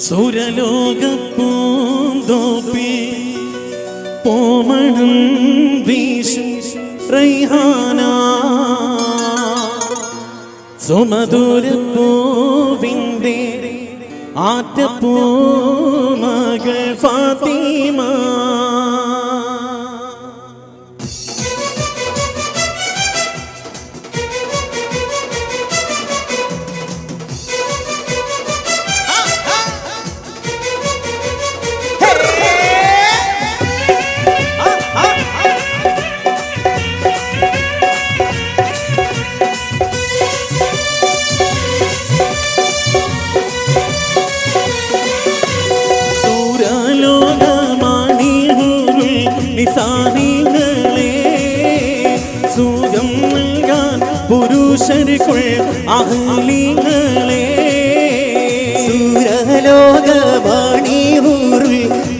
സുരലോകപ്പൂന്തോപ്പിൽ പോമണം വീശും റൈഹാന സുമധുരപ്പൂവിൻ്റെ ആറ്റപ്പൂമകൾ ഫാത്തിമ സുഖം നൽകാൻ പുരുഷർക്കുൾ അഹ്ലിങ്ങളെ സൂരലോകവാണിയൂരുൾ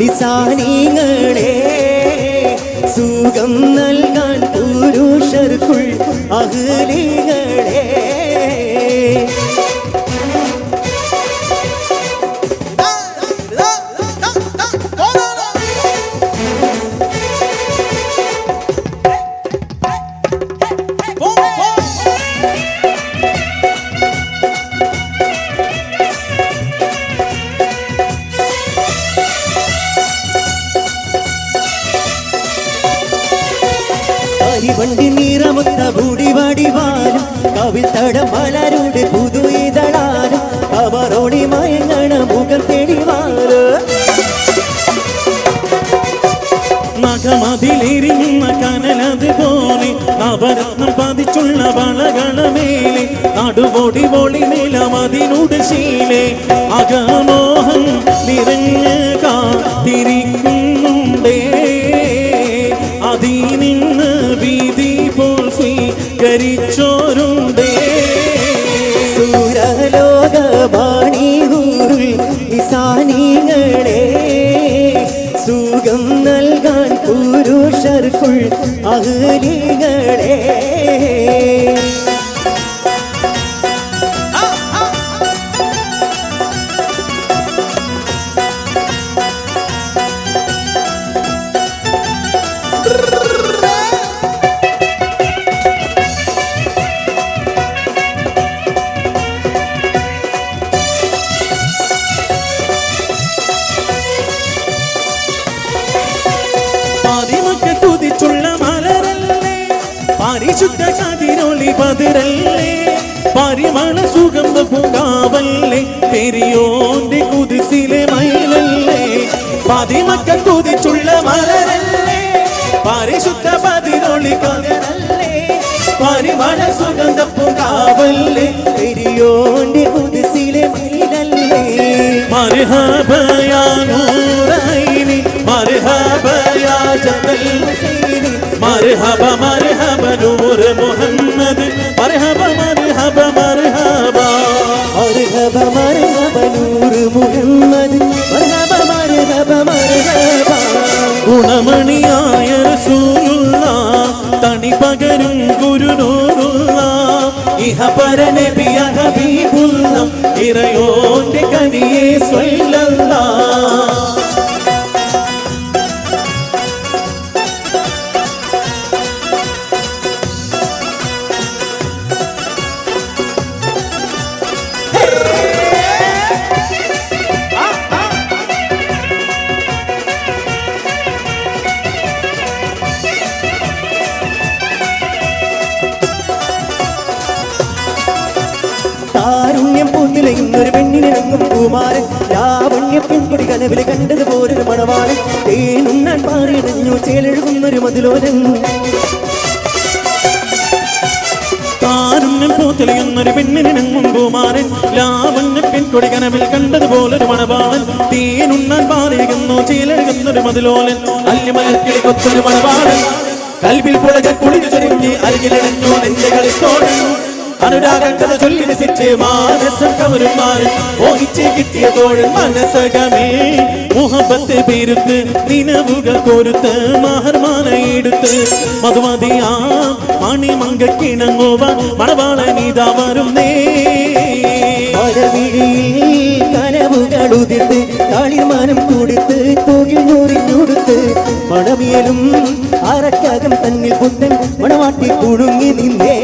നിസാനിങ്ങളെ സുഖം നൽകാൻ പുരുഷർക്കുൾ അഹ്ലിങ്ങളെ വണ്ടി നിറമൊത്ത ബൂടിവാടിവാലും കവിൽ തടം മലരുടെ പുതുയിതളാലും അവരോടി മയങ്ങണ മുഖം തെളിവാല് നഖമതിലെരിയുന്ന കനലതുപോലെ നവരത്നം പതിച്ചുള്ള വളകളമേലെ നടുവോടി വോളി നിലമതിനുട് ശീലെ അകമോഹം നിറഞ്ഞ് കാത്തിരിക്കുന്നുണ്ടേ അതിനിന്ന് വീതി പോൽ സ്വീകരിച്ചോരുണ്ടേ സൂരലോകവാണിയൂരുൾ നിസാനിങ്ങളെ സുഖം നൽകാൻ പുരുഷർക്കുൾ അഹ്ലിങ്ങളെ കുതിച്ചുള്ള മലരല്ലേ പരിശുദ്ധ കതിരൊളി പതിരല്ലേ പരിമള സുഗന്ധ പൂങ്കാവല്ലേ പെരിയോന്റെ കുതിസിലെ മയിലല്ലേ പതിമക്ക കുതിച്ചുള്ള മലരല്ലേ പരിശുദ്ധ പതിരൊളി പതിരല്ലേ പരിമള സുഗന്ധ പൂങ്കാവല്ലേ പെരിയോന്റെ കുതിസിലെ മയിലല്ലേ മർഹബ യാ നൂറൈനി മർഹബ യാ ജബൽ ഹുസൈനി മർഹബ മർഹബ നൂർ മുഹമ്മദ് മർഹബ മർഹബ മർഹബ മർഹബ മർഹബ നൂർ മുഹമ്മദ് മർഹബ മർഹബ മർഹബ ഗുണമണിയായ റസൂലുള്ളാഹ് തണി പകരും ഗുരുനൂറുള്ളാഹ് ഇഹപര നബിയ ഹബീബുള്ളാഹ് ഇറയോന്റെ കനിയേ സ്വല്ലല്ലാഹ് താരുണ്യം പൂത്തിലയുന്നൊരു പെണ്ണിനിണങ്ങും കുമാരൻ ലാവണ്യ പെൺകുടി കനവില് കണ്ടതുപോലൊരു മണവാളൻ തേനുണ്ണാൻ പാറിയടഞ്ഞു ചേലെഴുകുന്നൊരു മതിലോലൻ താരുണ്യം പൂത്തിലയുന്നൊരു പെണ്ണിനിണങ്ങും കുമാരൻ ലാവണ്യ പെൺകുടി കനവിൽ കണ്ടതുപോലൊരു മണവാളൻ തേനുണ്ണാൻ പാറിയുന്നു ചേലെഴുകുന്നൊരു മതിലോലൻ അല്ലിമലക്കിളി കൊത്തൊരു മണവാളൻ കൽവിൽ പുളക കുളിരു ചൊരിഞ്ഞ് അരികിലടഞ്ഞു നെഞ്ചകളിൽ തോഴൻ അനുരാഗക്കഥ ചൊല്ലി രസിച്ച് മാനസം കവരുമാൻ മോഹിച്ച് കിട്ടിയ തോഴൻ മനസ്സകമേ മുഹബത്ത് പെരുത്ത് നിലവുകൾ കോരുത്ത് മഹർമാലയെടുത്ത് മധുമതിയാ മണിമങ്കക്കിണങ്ങുവ മണവാളനീതാ വരുന്നേ കനവുകൾ ഉദിർത്ത് താളിമാനം കൊടുത്ത് തോകിൽ ഞൊറിഞ്ഞൊടുത്ത് മണമേലും അറക്കകം തന്നിൽ പുത്തൻ മണവാട്ടി കുടുങ്ങി നിന്നേ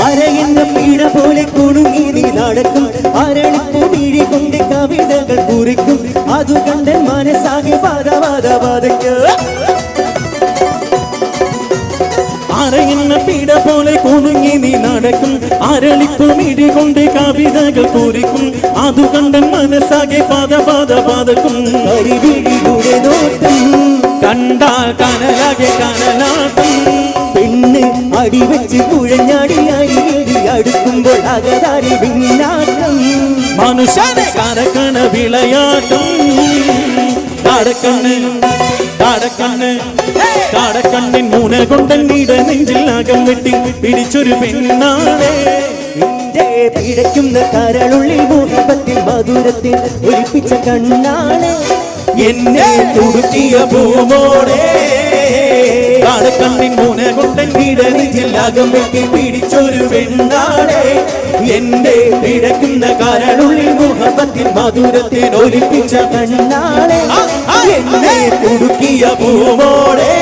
അരയെന്ന പീഡ പോലെ കുടുങ്ങി നീ നടക്കും അരളിപ്പൂ വീഴി കൊണ്ട് കവിതകൾ കുറിക്കും അതു കണ്ടൻ മനസ്സാകെ പാതവാദവാദയ്ക്ക് അരയുന്ന പീഡ പോലെ കുടുങ്ങി നീ നടക്കും അരളിപ്പൂ വീഴി കൊണ്ട് കവിതകൾ കുറിക്കും അതു കണ്ടൻ മനസ്സാകെ പാതപാതപാതക്കും കരിവിഴിയുടെ നോട്ടം കണ്ടാൽ കനലാകെ കനലാട്ടം പെണ്ണ് അടിവെച്ച് കുഴഞ്ഞാടി അരിയടി അടുക്കുമ്പോൾ അകതാരി പിന്നാട്ടം മനുഷ്യനെ കരക്കണ വിളയാട്ടം കാടക്കണ്ണ് കാടക്കണ്ണ് കാടക്കണ്ണിൻ മൂന കൊണ്ടൻ നീട നെഞ്ചിൽ അകം വെട്ടി പിടിച്ചൊരു പെണ്ണാണ് നിന്റെ പിടയ്ക്കുന്ന കരളുള്ളിൽ മുഖത്തിൽ മധുരത്തിൽ ഒലിപ്പിച്ച കണ്ണാണ് എന്നെ തുടുക്കിയ പൂമോടെ കാടക്കണ്ണിൻ മൂന കൊണ്ടൻ നീട നെഞ്ചിൽ അകം വെട്ടി പിടിച്ചൊരു പെണ്ണാണ് എന്റെ പിടയ്ക്കുന്ന കരളുള്ളിൽ മുഖത്തിൽ മധുരത്തിൽ ഒലിപ്പിച്ച കണ്ണാണ് എന്നെ തുടുക്കിയ പൂമോടെ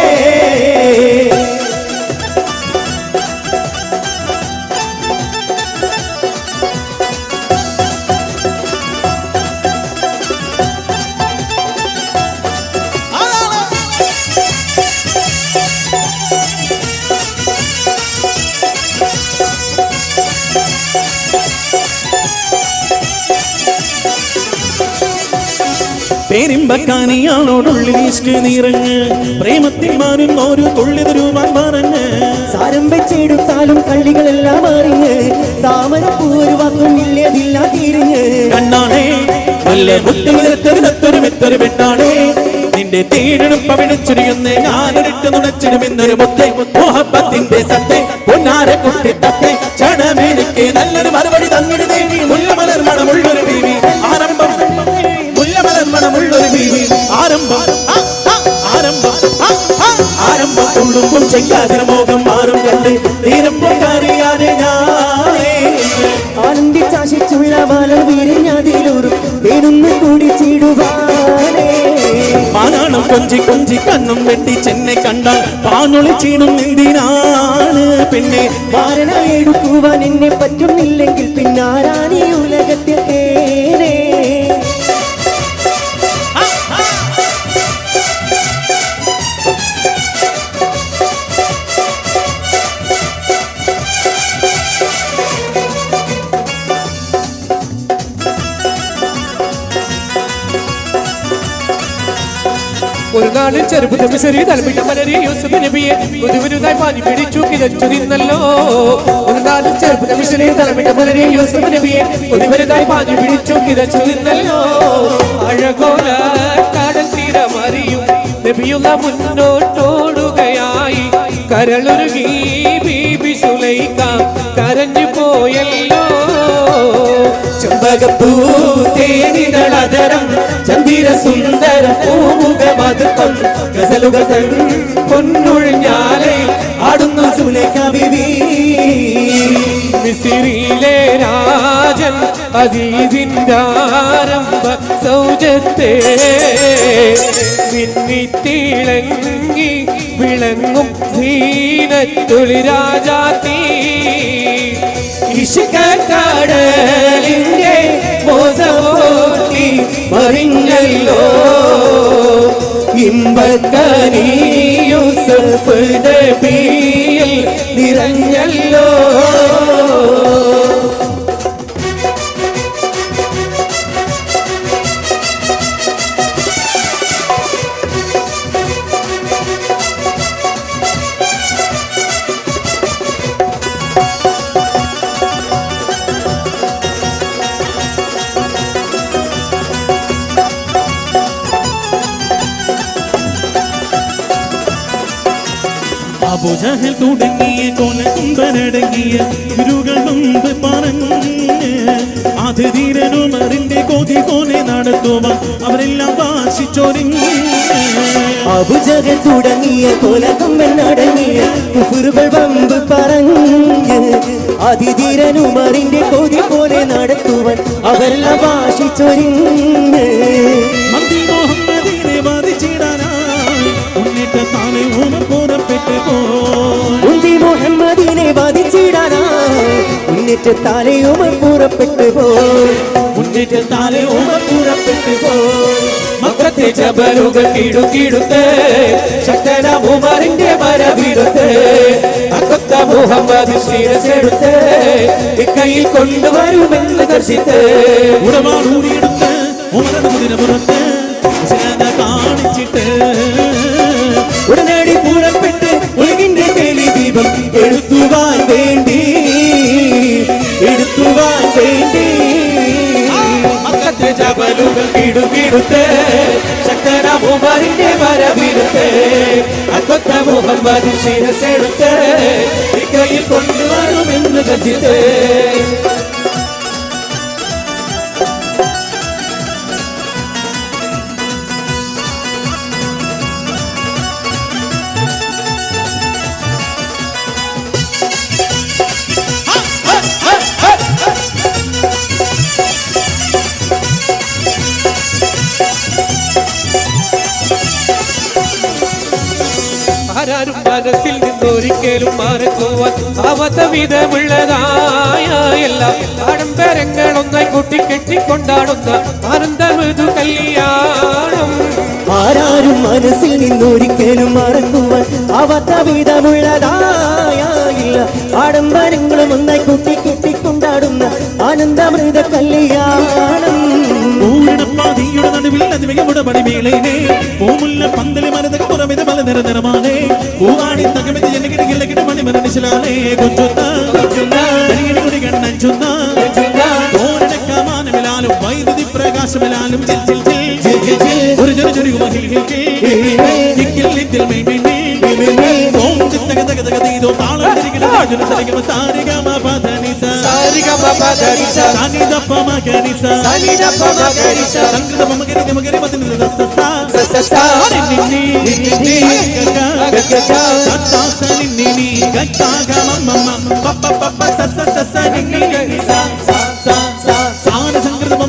പെരുമ്പക്കാനിയാളോടുള്ളിൽ ഇഷ്ട് നിറഞ്ഞ് പ്രേമത്തിൽ മാറുന്നോരു തുള്ളി തരുവാൻ പറഞ്ഞ് സാരം വെച്ചെടുത്താലും കള്ളികളെല്ലാം അറിഞ്ഞ് താമരപ്പൂ ഒരു വാക്കും ഇല്ലതില്ല തിരിഞ്ഞ് കണ്ണാണേ നല്ല മുത്തുമിരത്തൊരു മെത്തൊരു പെണ്ണാണേ നിന്റെ തേടിടുപ്പ വിളിച്ചിരിയുന്നേ ഞാനൊരിട്ട് നുണച്ചിടുമെന്നൊരു മുത്തേ മോഹപ്പത്തിന്റെ സത്തേ പൊന്നാരെ കുട്ടി തത്തേ ചടമേനിക്ക് നല്ലൊരു മറുപടി തന്നിട് ദേവി മുല്ലമലർ മണമുള്ളൊരു ബീവി ആരംഭം മുല്ലമലർ മണമുള്ളൊരു ബീവി ആരംഭം ആരംഭം ആരംഭം തുള്ളുമ്പും ചെങ്കാതിരമോഹം മാറും കണ്ട് തീരമ്പം കറിയാതെ ഞാനേ ആനന്ദിച്ചാശിച്ചുള്ള വാലം വിരിഞ്ഞതിലൂറും പേരൊന്ന് കൂടി ചീടുവാനേ മാനാണം കൊഞ്ചി കൊഞ്ചി കണ്ണും വെട്ടി ചെന്നെ കണ്ടാൽ പാനൊളിച്ചിടും എന്തിനാണ് പെണ്ണെ വാരണ എടുക്കുവാൻ എന്നെ പറ്റുന്നില്ലെങ്കിൽ പിന്നാരാണീ ഉലകത്തിൽ തേനേ ഒരു നാളിൽ ചെറുപ്പുതമ്പി ചെറിയ തലമിട്ട മലരെ യൂസുഫ് നബിയെ പുതുവരുതായി പാനി പിടിച്ചു കിതച്ചു നിന്നല്ലോ ഒരു നാളിൽ ചെറുപ്പുതമ്പി ചെറിയ തലമിട്ട മലരെ യൂസുഫ് നബിയെ പുതുവരുതായി പാനി പിടിച്ചു കിതച്ചു നിന്നല്ലോ അഴകോല കടൽ തീരമറിയും നബിയുള്ള മുന്നോട്ടോടുകയായി കരളുരുകി ബീബി സുലൈഖ കരഞ്ഞു പോയല്ലോ ചെമ്പകപ്പൂ തേനിതളതരം ചന്ദിര സുന്ദര പൂമുഖമതുക്കം ഗസലുകൾ പൊന്നൊഴിഞ്ഞാലേ ആടുന്നു സുലേഖ ബീവി മിസിറിയിലെ രാജൻ അസീസിന്റെ ആരംഭ സൗജത്തെ മിന്നിത്തിളങ്ങി വിളങ്ങും സീനത്തൊളി രാജാത്തീ ഇഷ്കക്കടലിന്റെ മോസമൂർത്തി മറിഞ്ഞല്ലോ ഇമ്പക്കനി യൂസഫ് നബിയിൽ നിറഞ്ഞല്ലോ അബൂജഹൽ തുടങ്ങിയ കൊലകുമ്പനടങ്ങിയ ഗുരുകൾ മുമ്പ് പറഞ്ഞ് ആതിഥീരനുമറിന്റെ കൊതി പോലെ നടത്തുവാൻ അവരെല്ലാം വാശിച്ചൊരുങ്ങി. അബൂജഹൽ തുടങ്ങിയ കൊലകുമ്പനടങ്ങിയ കുഫറുകൾ വമ്പ് പറഞ്ഞ് ആതിഥീരനുമറിന്റെ കൊതി പോലെ നടത്തുവാൻ അവരെല്ലാം വാശിച്ചൊരുങ്ങി. മന്തി മുഹമ്മദിനെ വാദിച്ചിടാനായി മുന്നിട്ടാലെ ഉമർ പുറപ്പെട്ടു പോയി. മുഹമ്മദിനെ വാദിച്ചിടാനായി മുന്നിട്ടാലെ ഉമർ പുറപ്പെട്ടു പോയി. മുന്നിട്ടാലെ ഉമർ പുറപ്പെട്ടു പോയി. മക്കത്തെ ജബലുകൾ കിടുകിടുത്ത് ശക്തന ഉമറിന്റെ വരവിടുത്ത് അക്കൊത്ത മുഹമ്മദ് ശിരസെടുത്ത് കയ്യിൽ കൊണ്ടുവരുമെന്ന് ദർശിത്ത് ഉടവാടൂരിയെടുത്ത് ഉമരുടെ കുതിരപുറത്ത് കാണിച്ചിട്ട് ഉടനടി പുറപ്പെട്ട് ഉലകിന്റെ തെളി ദീപം എടുത്തുവാൻ വേണ്ടി മക്കത്തെ ജബലുകൾ കിടുകിടുത്ത് ശക്തന ഉമറിന്റെ വരവിടുത്ത് അക്കൊത്ത മുഹമ്മദ് ശിരസെടുത്ത് കയ്യിൽ കൊണ്ടുവരുമെന്ന് ദർശിത്ത് ആരാരും മനസ്സിൽ നിന്നൊരിക്കലും മറക്കുവാൻ ആവാത്ത വിധമുള്ളതായ എല്ലാം ആഡംബരങ്ങളൊന്നായി കൂട്ടിക്കെട്ടിക്കൊണ്ടാടുന്ന ആനന്ദമൃദു കല്യാണം. ആരാരും മനസ്സിൽ നിന്നൊരിക്കലും മറക്കുവാൻ ആവാത്ത വിധമുള്ളതായ ആഡംബരങ്ങളും ഒന്നായി കൂട്ടിക്കെട്ടിക്കൊണ്ടാടുന്ന ആനന്ദമൃത കല്യാണം. ൂടപ്പാതിയുടെ നടുവിൽ അതിമികമുടെ പടിമേളേനെ പൂമുല്ല പന്തല് മരതക പുറമിത പല നിരനിറമാനേ പൂവാണി തകമിത് ജനകിടകിടകിട മണിമരണിശലാലേ കൊഞ്ചുന്ന കണ്ണഞ്ചുന്ന ഓരണക്കാമാനമിലാലും വൈദ്യുതി പ്രകാശമിലാലും ഒരു ചെറു ചെറിയ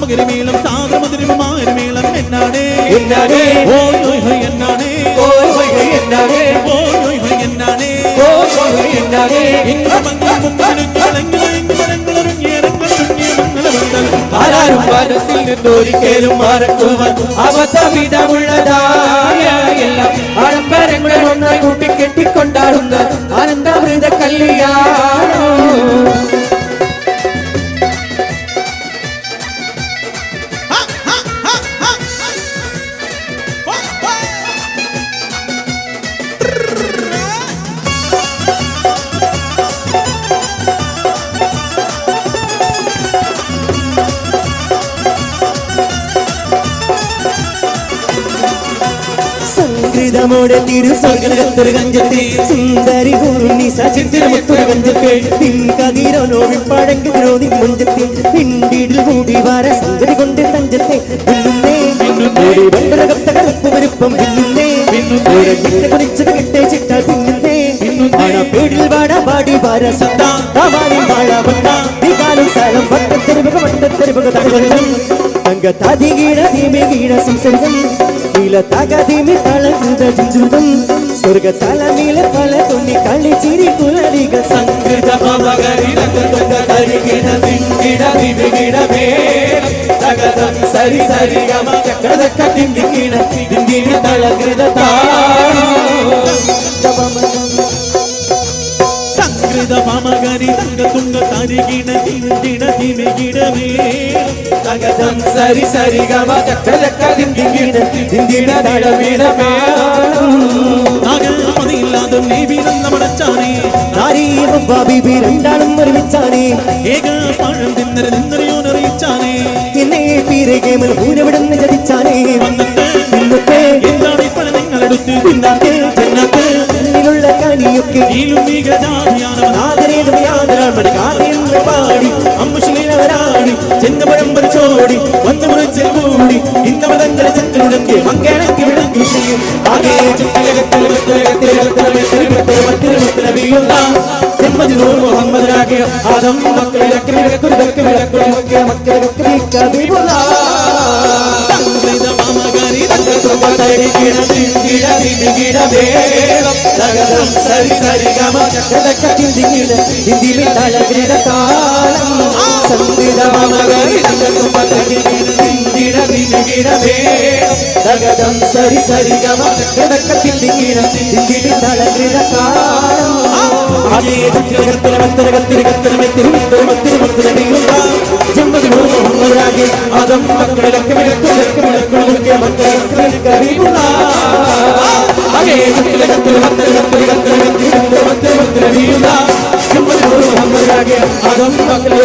മകരമേളം സാഗരമധുരമാരമേളം എന്നാടേ ഓയ് എന്നാടേ ആരാരും മനസ്സിൽ നിന്നൊരിക്കലും മറക്കുവാൻ ആവാത്ത വിധമുള്ളതായ എല്ലാം ആഡംബരങ്ങൾ ഒന്നായി കൂട്ടിക്കെട്ടിക്കൊണ്ടാടുന്ന ആനന്ദമൃത കല്യാണം. സംഗീതമോടെ തിരുസ്വർഗത്തൊരു കഞ്ചത്തെ സുന്ദരി കൂറുണ്ണി സചിത്രമൊത്തൊരു കഞ്ചത്തെ പിൻകതിരോനോവി പഴങ്കിതിരോതി മുഞ്ചത്തെ പിന്നീടിൽ കൂടി വാര സംഗതി കൊണ്ട് തഞ്ചത്തെ കറുപ്പ് വരുപ്പം പിന്നുന്നേ കുറിച്ചത് കിട്ടേ ചിട്ടാൽ പിന്നുന്നേ പേടിൽ വാട പാടി വാര സത്താവാടി വാഴ വട്ട കാലും സ്ഥലം വട്ടത്തെരുവുക തടവെള്ളം തങ്കത്താതി ഗീട ധീമി ഗീട സംസർഗം തകതിമി തളകുത ജിഞ്ചുതം സ്വർഗ തലമീല പല തുന്നി കളി ചിരി കുലരിക സംഗീത സരി സരി ഗമ ചക്രതക്ക തിന്ദിക്കിണ തിന്ദിന തളകൃത സംഗൃത പമകരി തങ്ക തുങ്ക തരികിണ തിന്ദിണ തിമികിടമേ തകതം സരി സരി ഗമ ചക്രതക്ക തിന്ദിക്കിണ തിന്ദിന തളവിടമേ നാഗമതിയില്ലാതെ നീ വീരന്ന മടച്ചാനേ നാരീയും ബാബി രണ്ടാളും ഒരുമിച്ചാനേ ഏക പഴം തിന്നറിയോനറിയിച്ചാനേ എന്നെ പീരകേമൽ ഊരവിടുന്ന് ചതിച്ചാനേ വന്നിട്ട് ഇന്നത്തെ എന്താണ് ഇപ്പോൾ നിങ്ങളെടുത്ത് പിന്നാത്തെ ജന്നത്തെ കനിയൊക്കെ പാടി അമ്മുശീലവരാണി ചെന്നപഴമ്പർ ചോടി വന്നു മുറിച്ച് കൂടി ഇന്നമതങ്ങളെ ചക്രമുടക്കി മങ്കണക്കി വിളക്കി ചെയ്യും ആകെ ജന്മദിനോട് മുഹമ്മദ് ആദം മക്കളെ സരി സരി ഗമ സരി സരി ഗമ ജന്മദിനോടെ ആദം മക്കളൊക്കെ ആദം മക്കളെ